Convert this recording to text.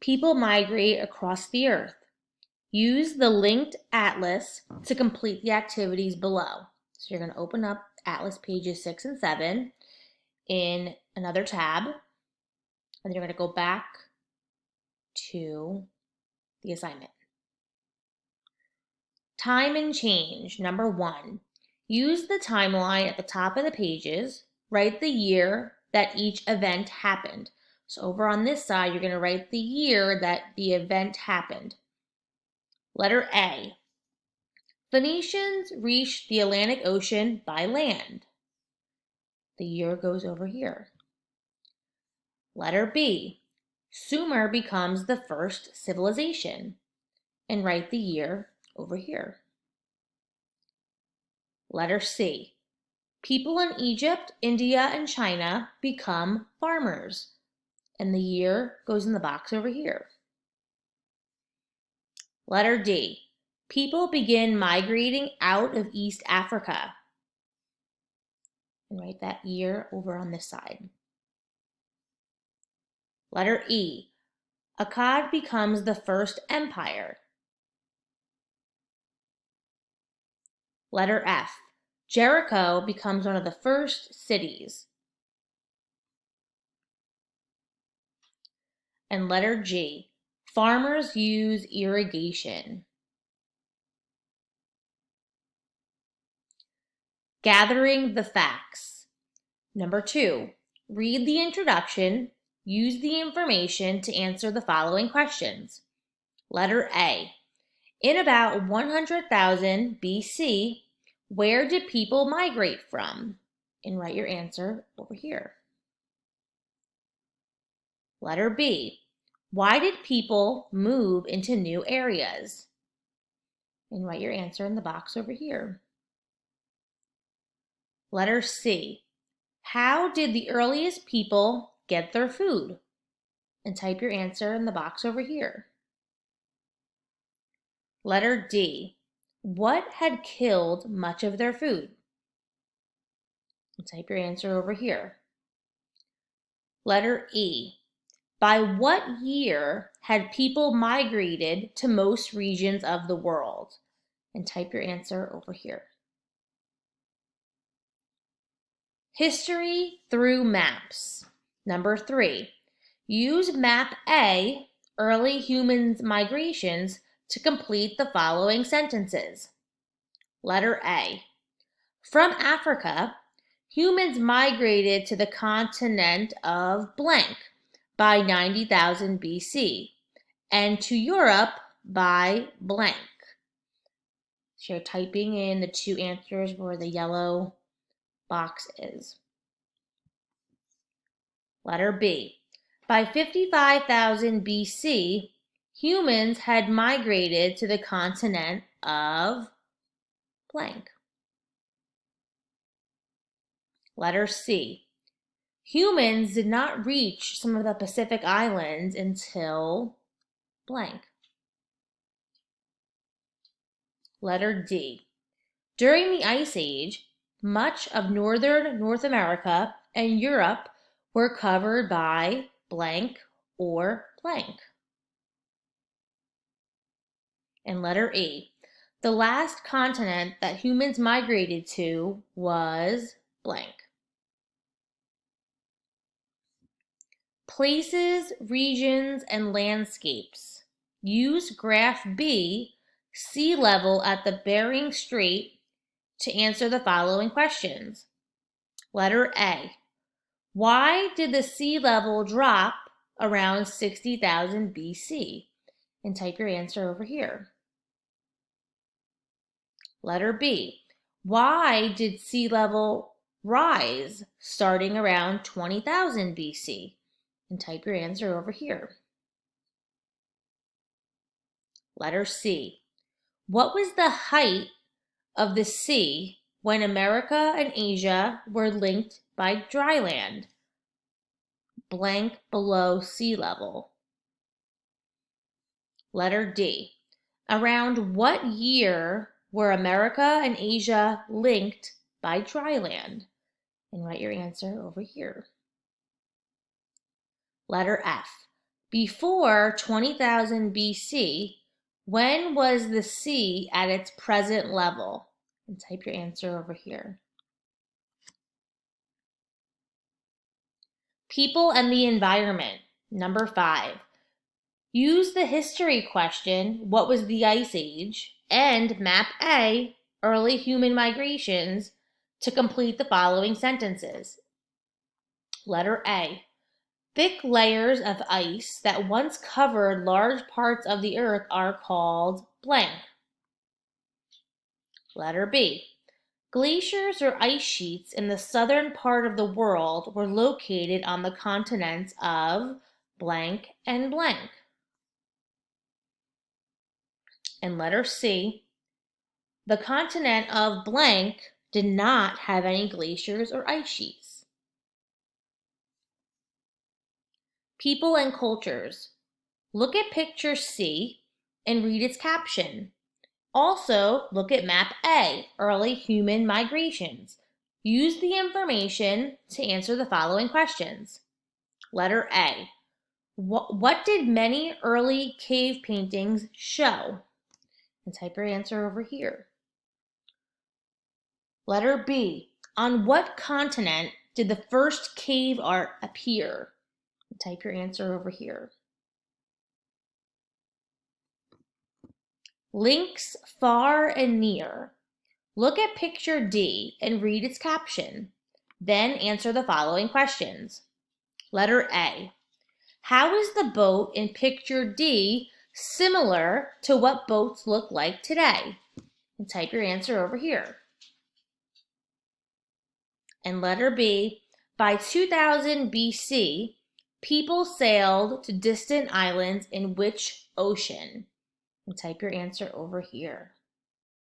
People migrate across the earth. Use the linked atlas to complete the activities below. So you're going to open up Atlas pages 6 and 7 in another tab, and you're going to go back to the assignment. Time and change, number 1. Use the timeline at the top of the pages. Write the year that each event happened. So over on this side, you're going to write the year that the event happened. Letter A. Phoenicians reached the Atlantic Ocean by land. The year goes over here. Letter B. Sumer becomes the first civilization. And write the year over here. Letter C. People in Egypt, India, and China become farmers. And the year goes in the box over here. Letter D. People begin migrating out of East Africa. And write that year over on this side. Letter E. Akkad becomes the first empire. Letter F. Jericho becomes one of the first cities. And letter G. Farmers use irrigation. Gathering the facts. Number 2. Read the introduction. Use the information to answer the following questions. Letter A. In about 100,000 BC, where did people migrate from? And write your answer over here. Letter B. Why did people move into new areas? And write your answer in the box over here. Letter C. How did the earliest people get their food? And type your answer in the box over here. Letter D. What had killed much of their food? And type your answer over here. Letter E. By what year had people migrated to most regions of the world? And type your answer over here. History through maps. Number 3. Use map A, early humans' migrations, to complete the following sentences. Letter A. From Africa, humans migrated to the continent of blank by 90,000 BC and to Europe by blank. So you're typing in the 2 answers where the yellow box is. Letter B. By 55,000 BC, humans had migrated to the continent of blank. Letter C. Humans did not reach some of the Pacific Islands until blank. Letter D. During the Ice Age, much of northern North America and Europe were covered by blank or blank. And letter E. The last continent that humans migrated to was blank. Places, regions, and landscapes. Use graph B, sea level at the Bering Strait, to answer the following questions. Letter A. Why did the sea level drop around 60,000 BC? And type your answer over here. Letter B. Why did sea level rise starting around 20,000 BC? And type your answer over here. Letter C. What was the height of the sea when America and Asia were linked by dry land? Blank below sea level. Letter D. Around what year were America and Asia linked by dry land? And write your answer over here. Letter F. Before 20,000 BC, when was the sea at its present level? And type your answer over here. People and the environment. Number 5. Use the history question, what was the Ice Age, and map A, early human migrations, to complete the following sentences. Letter A. Thick layers of ice that once covered large parts of the earth are called blank. Letter B. Glaciers or ice sheets in the southern part of the world were located on the continents of blank and blank. And letter C. The continent of blank did not have any glaciers or ice sheets. People and cultures. Look at picture C and read its caption. Also, look at map A, early human migrations. Use the information to answer the following questions. Letter A. What did many early cave paintings show? And type your answer over here. Letter B. On what continent did the first cave art appear? And type your answer over here. Links far and near. Look at picture D and read its caption. Then answer the following questions. Letter A. How is the boat in picture D similar to what boats look like today? And type your answer over here. And letter B. By 2000 BC, people sailed to distant islands in which ocean? And type your answer over here.